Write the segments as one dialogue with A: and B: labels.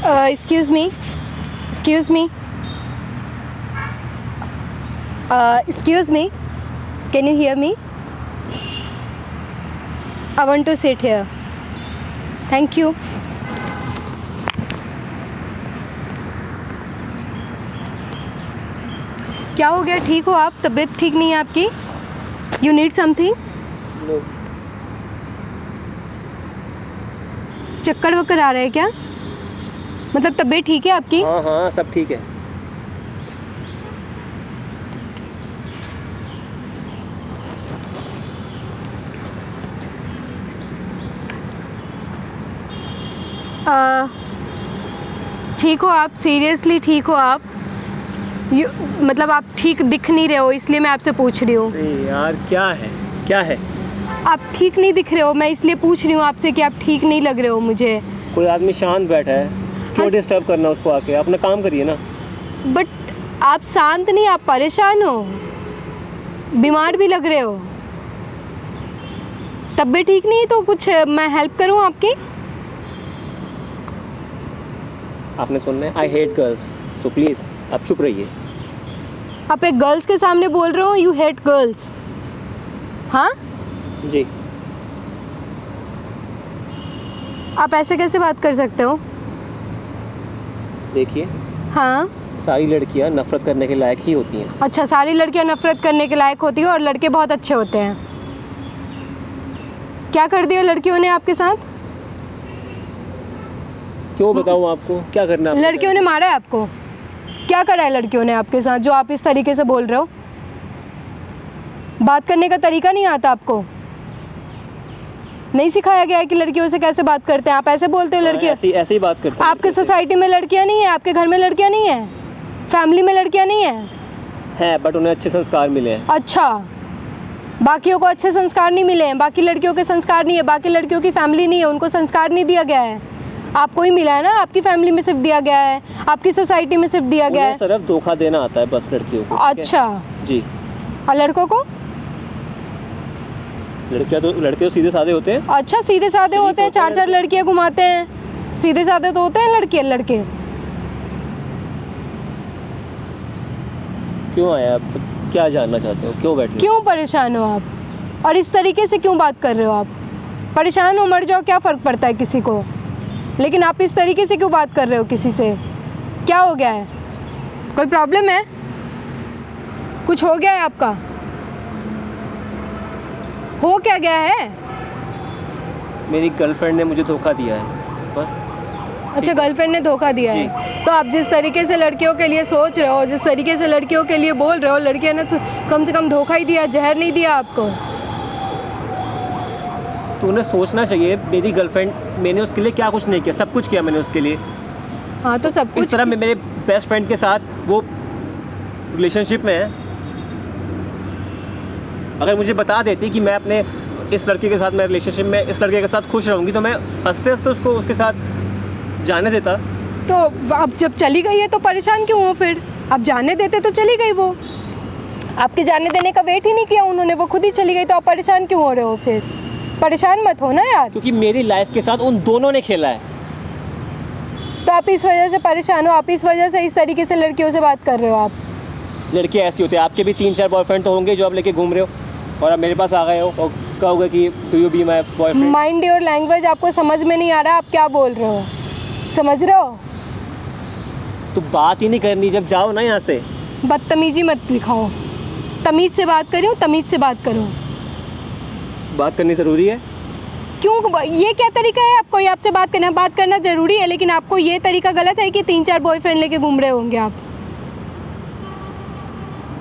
A: Excuse me. Excuse me. Excuse me. Can you hear me? I want to sit here. Thank you. क्या हो गया? ठीक हो आप? तबीयत ठीक नहीं है आपकी? You need something?
B: No.
A: चक्कर वक्कर आ रहे हैं क्या? मतलब तबीयत ठीक है आपकी?
B: हाँ हाँ सब ठीक है।
A: ठीक हो आप? सीरियसली ठीक हो आप? मतलब आप ठीक दिख नहीं रहे हो, इसलिए मैं आपसे पूछ रही हूँ।
B: अरे यार क्या है, क्या है?
A: आप ठीक नहीं दिख रहे हो, मैं इसलिए पूछ रही हूँ आपसे कि आप ठीक नहीं लग रहे हो मुझे।
B: कोई आदमी शांत बैठा है, क्यों डिस्टर्ब करना उसको आके? अपना काम करिए ना।
A: बट आप शांत नहीं, आप परेशान हो, बीमार भी लग रहे हो। तबीयत ठीक नहीं है तो कुछ मैं हेल्प करूँ आपकी?
B: आपने सुनना है, I hate girls, so please आप चुप रहिए।
A: आप एक गर्ल्स के सामने बोल रहे हो यू हेट गर्ल्स? हाँ,
B: जी।
A: आप ऐसे कैसे बात कर सकते हो?
B: देखिए,
A: हाँ,
B: सारी लड़कियां नफरत करने के लायक ही होती हैं।
A: अच्छा, सारी लड़कियां नफरत करने के लायक होती हैं और लड़के बहुत अच्छे होते हैं। क्या कर दिया लड़कियों ने आपके साथ?
B: क्यों बताऊं आपको, क्या करना है?
A: लड़कियों ने मारा है आपको? क्या करा है लड़कियों ने आपके साथ जो आप इस तरीके से बोल रहे हो? बात करने का तरीका नहीं आता आपको? नहीं सिखाया गया है कि लड़कियों से कैसे बात करते हैं? आप ऐसे बोलते हो लड़कियां?
B: ऐसे ही बात करते हैं।
A: आपके सोसाइटी में लड़कियां नहीं है? आपके घर में लड़कियां नहीं है? फैमिली में लड़कियां नहीं है?
B: है, बट उन्हें अच्छे संस्कार मिले हैं।
A: अच्छा, बाकियों को अच्छे संस्कार नहीं मिले हैं, बाकी लड़कियों के संस्कार नहीं है, बाकी लड़कियों की फैमिली नहीं है, उनको संस्कार नहीं दिया गया है। आपको ही मिला है ना, आपकी फैमिली में सिर्फ दिया गया है, आपकी सोसाइटी में सिर्फ दिया गया है।
B: सिर्फ धोखा देना आता है बस लड़कियों को।
A: अच्छा
B: जी।
A: और लड़कों को?
B: लड़के तो सीधे साधे होते हैं।
A: अच्छा, सीधे साधे होते हैं, चार चार लड़कियां घुमाते हैं, सीधे साधे तो होते हैं लड़के।
B: क्यों आया आप? क्या जानना चाहते हो? क्यों बैठे?
A: क्यों परेशान हो आप? और इस तरीके से क्यों बात कर रहे हो आप? परेशान हो, मर जाओ, क्या फ़र्क पड़ता है किसी को? लेकिन आप इस तरीके से क्यों बात कर रहे हो किसी से? क्या हो गया है? कोई प्रॉब्लम है? कुछ हो गया है आपका? हो क्या गया है?
B: मेरी गर्लफ्रेंड ने मुझे धोखा दिया है, बस।
A: अच्छा, गर्लफ्रेंड ने धोखा दिया है। तो आप जिस तरीके से लड़कियों के लिए सोच रहे हो, जिस तरीके से लड़कियों के लिए बोल रहे हो, लड़कियों ने तो कम से कम धोखा ही दिया, जहर नहीं दिया आपको।
B: तो उन्हें सोचना चाहिए, मेरी गर्लफ्रेंड, मैंने उसके लिए क्या कुछ नहीं किया, सब कुछ किया मैंने उसके लिए।
A: हाँ, तो सब कुछ
B: इस तरह में मेरे बेस्ट फ्रेंड के साथ वो रिलेशनशिप में है। अगर मुझे बता देती कि मैं अपने इस लड़के के साथ, मैं रिलेशनशिप में इस लड़के के साथ खुश रहूँगी, तो मैं हंसते हंसते उसको उसके साथ जाने देता।
A: तो अब जब चली गई है तो परेशान क्यों हो फिर? अब जाने देते तो चली गई वो, आपके जाने देने का वेट ही नहीं किया उन्होंने, वो खुद ही चली गई, तो आप परेशान क्यों हो रहे हो फिर? परेशान मत हो ना यार।
B: क्योंकि मेरी लाइफ के साथ उन दोनों ने खेला है।
A: तो आप इस वजह से परेशान हो, आप इस वजह से इस तरीके से लड़कियों से बात कर रहे हो आप?
B: लड़के ऐसी होते हैं, आपके भी 3-4 बॉयफ्रेंड तो होंगे जो आप लेके घूम रहे हो, और आप मेरे पास आ गए हो और कहोगे कि do you be my boyfriend.
A: Mind your language, आपको समझ में नहीं आ रहा आप क्या बोल रहे हो? समझ रहे हो?
B: तो बात ही नहीं करनी, जब जाओ ना यहाँ से।
A: बदतमीजी मत दिखाओ, तमीज़ से बात करी हूँ, तमीज़ से बात करो।
B: बात करनी ज़रूरी है?
A: क्यों? ये क्या तरीका है आपको? ये आपसे बात करना ज़रूरी है, लेकिन आपको ये तरीका गलत है कि 3-4 बॉयफ्रेंड लेके घूम रहे होंगे आप।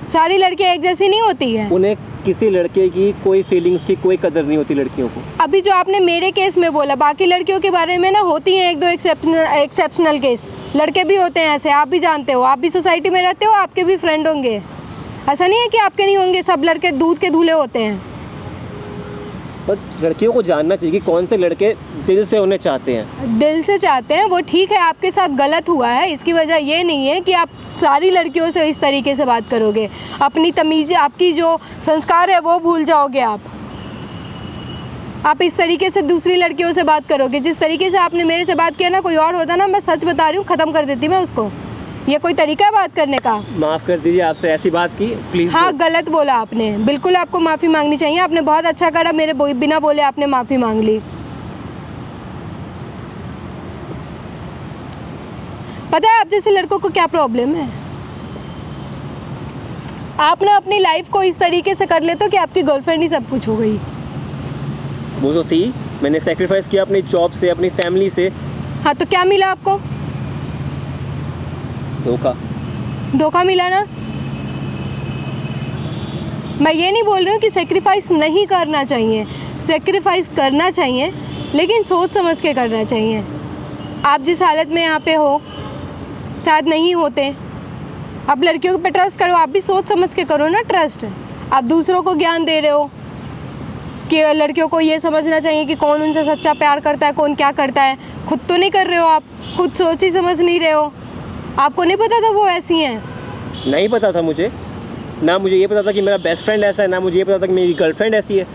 A: सारी लड़कियाँ एक जैसी नहीं होती है।
B: उन्हें किसी लड़के की कोई फीलिंग्स की कोई कदर नहीं होती लड़कियों को।
A: अभी जो आपने मेरे केस में बोला, बाकी लड़कियों के बारे में ना होती हैं 1-2 एक्सेप्शनल केस, लड़के भी होते हैं ऐसे, आप भी जानते हो, आप भी सोसाइटी में रहते हो, आपके भी फ्रेंड होंगे, ऐसा नहीं है कि आपके नहीं होंगे, सब लड़के दूध के धुले होते हैं।
B: पर लड़कियों को जानना चाहिए कि कौन से लड़के दिल से उन्हें चाहते हैं।
A: दिल से चाहते हैं वो ठीक है, आपके साथ गलत हुआ है, इसकी वजह ये नहीं है कि आप सारी लड़कियों से इस तरीके से बात करोगे, अपनी तमीज़, आपकी जो संस्कार है वो भूल जाओगे आप। आप इस तरीके से दूसरी लड़कियों से बात करोगे? जिस तरीके से आपने मेरे से बात किया ना, कोई और होता ना, मैं सच बता रही हूँ, ख़त्म कर देती मैं उसको। ये कोई तरीका है बात करने का?
B: माफ़ कर दीजिए, आपसे ऐसी बात की प्लीज़।
A: हाँ, गलत बोला आपने, बिल्कुल आपको माफ़ी मांगनी चाहिए। आपने बहुत अच्छा करा, मेरे बिना बोले आपने माफ़ी मांग ली। पता है आप जैसे लड़कों को क्या प्रॉब्लम है? आप ना अपनी लाइफ को इस तरीके से कर लेते हो कि आपकी गर्लफ्रेंड ही सब कुछ हो गई।
B: वो तो थी, मैंने सेक्रीफाइस किया अपनी जॉब से, अपनी फैमिली से।
A: हाँ, तो क्या मिला आपको?
B: धोखा।
A: धोखा मिला ना। मैं ये नहीं बोल रही हूँ कि सेक्रीफाइस नहीं करना चाहिए, सेक्रीफाइस करना चाहिए, लेकिन सोच समझ के करना चाहिए। आप जिस हालत में यहाँ पे हो शायद नहीं होते। आप लड़कियों पे ट्रस्ट करो, आप भी सोच समझ के करो ना ट्रस्ट। आप दूसरों को ज्ञान दे रहे हो कि लड़कियों को ये समझना चाहिए कि कौन उनसे सच्चा प्यार करता है, कौन क्या करता है। खुद तो नहीं कर रहे हो आप, खुद सोच ही समझ नहीं रहे हो। आपको नहीं पता था वो ऐसी हैं?
B: नहीं पता था मुझे, ना मुझे ये पता था कि मेरा बेस्ट फ्रेंड ऐसा है, ना मुझे ये पता था कि मेरी गर्लफ्रेंड ऐसी है।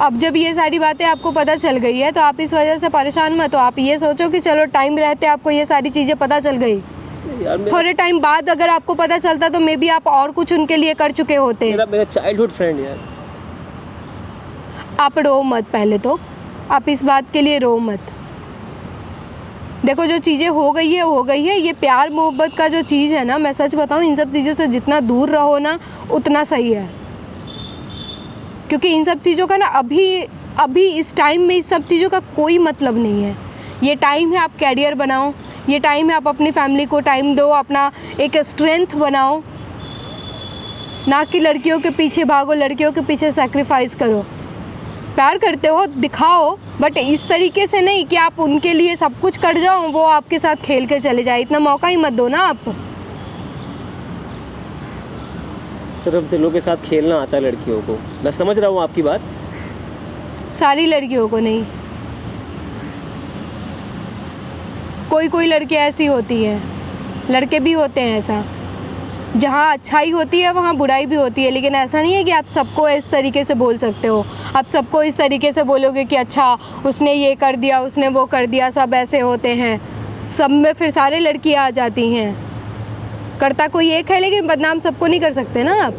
A: अब जब ये सारी बातें आपको पता चल गई है तो आप इस वजह से परेशान मत हो। आप ये सोचो कि चलो टाइम रहते आपको ये सारी चीज़ें पता चल गई।
B: यार
A: थोड़े टाइम बाद अगर आपको पता चलता तो मे बी आप और कुछ उनके लिए कर चुके होते।
B: मेरा चाइल्डहुड फ्रेंड यार।
A: आप रो मत, पहले तो आप इस बात के लिए रो मत। देखो जो चीज़ें हो गई है वो हो गई है। ये प्यार मोहब्बत का जो चीज़ है ना, मैं सच बताऊँ, इन सब चीज़ों से जितना दूर रहो ना उतना सही है। क्योंकि इन सब चीज़ों का ना अभी इस टाइम में इस सब चीज़ों का कोई मतलब नहीं है। ये टाइम है आप कैरियर बनाओ, ये टाइम है आप अपनी फैमिली को टाइम दो, अपना एक स्ट्रेंथ बनाओ, ना कि लड़कियों के पीछे भागो, लड़कियों के पीछे सैक्रिफाइस करो। प्यार करते हो दिखाओ, बट इस तरीके से नहीं कि आप उनके लिए सब कुछ कर जाओ, वो आपके साथ खेल के चले जाए। इतना मौका ही मत दो ना आप।
B: सिर्फ दिलों के साथ खेलना आता है लड़कियों को। मैं समझ रहा हूँ आपकी बात।
A: सारी लड़कियों को नहीं, कोई लड़की ऐसी होती है, लड़के भी होते हैं ऐसा। जहाँ अच्छाई होती है वहाँ बुराई भी होती है, लेकिन ऐसा नहीं है कि आप सबको इस तरीके से बोल सकते हो। आप सबको इस तरीके से बोलोगे कि अच्छा उसने ये कर दिया, उसने वो कर दिया, सब ऐसे होते हैं, सब में फिर सारे लड़कियाँ आ जाती हैं। करता कोई एक है, लेकिन बदनाम सबको नहीं कर सकते ना आप।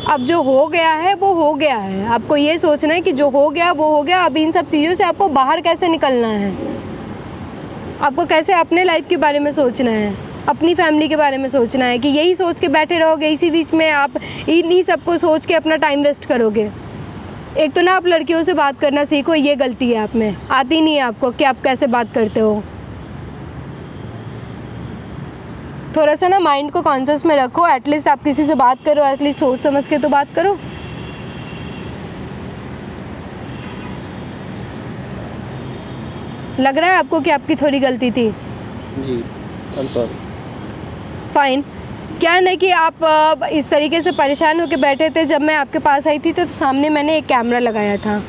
A: अब जो हो गया है वो हो गया है। आपको ये सोचना है कि जो हो गया वो हो गया। अब इन सब चीज़ों से आपको बाहर कैसे निकलना है, आपको कैसे अपने लाइफ के बारे में सोचना है, अपनी फैमिली के बारे में सोचना है। कि यही सोच के बैठे रहोगे, इसी बीच में आप इन्हीं सबको सोच के अपना टाइम वेस्ट करोगे। एक तो ना आप लड़कियों से बात करना सीखो, ये गलती है आप में, आती नहीं है आपको कि आप कैसे बात करते हो। थोड़ा सा ना माइंड को कॉन्शियस में रखो। एटलीस्ट आप किसी से बात करो, एटलीस्ट सोच समझ के तो बात करो। लग रहा है आपको कि आपकी थोड़ी गलती थी?
B: जी, आई एम सॉरी।
A: फाइन। क्या है ना कि आप इस तरीके से परेशान होकर बैठे थे। जब मैं आपके पास आई थी तो सामने मैंने एक कैमरा लगाया था।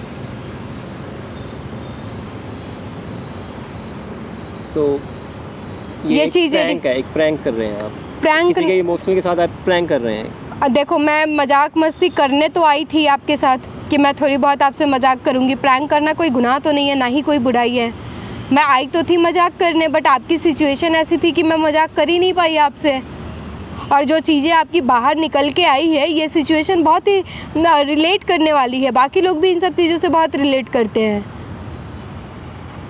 A: ये चीज़ें
B: एक प्रैंक कर रहे हैं आप।
A: प्रैंक
B: किसी के इमोशनल के साथ आप प्रैंक कर रहे हैं।
A: देखो मैं मजाक मस्ती करने तो आई थी आपके साथ कि मैं थोड़ी बहुत आपसे मजाक करूंगी। प्रैंक करना कोई गुनाह तो नहीं है, ना ही कोई बुराई है। मैं आई तो थी मजाक करने, बट आपकी सिचुएशन ऐसी थी कि मैं मजाक कर ही नहीं पाई आपसे। और जो चीज़ें आपकी बाहर निकल के आई है, ये सिचुएशन बहुत ही रिलेट करने वाली है। बाकी लोग भी इन सब चीज़ों से बहुत रिलेट करते हैं।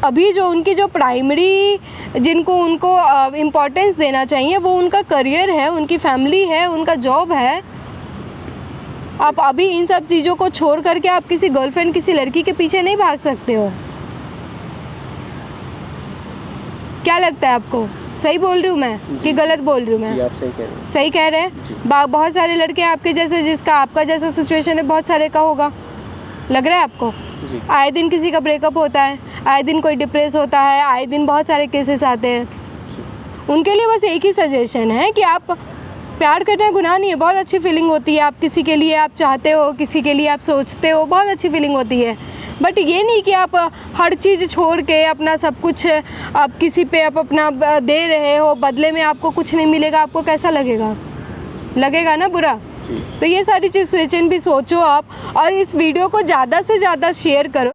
A: अभी जो उनकी जो प्राइमरी जिनको उनको इम्पोर्टेंस देना चाहिए वो उनका करियर है, उनकी फैमिली है, उनका जॉब है। आप अभी इन सब चीज़ों को छोड़ करके आप किसी गर्लफ्रेंड, किसी लड़की के पीछे नहीं भाग सकते हो। क्या लगता है आपको? सही बोल रही हूँ मैं कि गलत बोल रही हूँ मैं?
B: जी, आप सही कह रहे हैं।
A: सही कह रहे हैं। बहुत सारे लड़के आपके जैसे, जिसका आपका जैसा सिचुएशन है, बहुत सारे का होगा। लग रहा है आपको? आए दिन किसी का ब्रेकअप होता है, आए दिन कोई डिप्रेस होता है, आए दिन बहुत सारे केसेस आते हैं। उनके लिए बस एक ही सजेशन है कि आप प्यार करना गुनाह नहीं है, बहुत अच्छी फीलिंग होती है। आप किसी के लिए आप चाहते हो, किसी के लिए आप सोचते हो, बहुत अच्छी फीलिंग होती है। बट ये नहीं कि आप हर चीज़ छोड़ के अपना सब कुछ आप किसी पे आप अपना दे रहे हो, बदले में आपको कुछ नहीं मिलेगा। आपको कैसा लगेगा? लगेगा ना बुरा। तो ये सारी सिचुएशन भी सोचो आप, और इस वीडियो को ज़्यादा से ज़्यादा शेयर करो।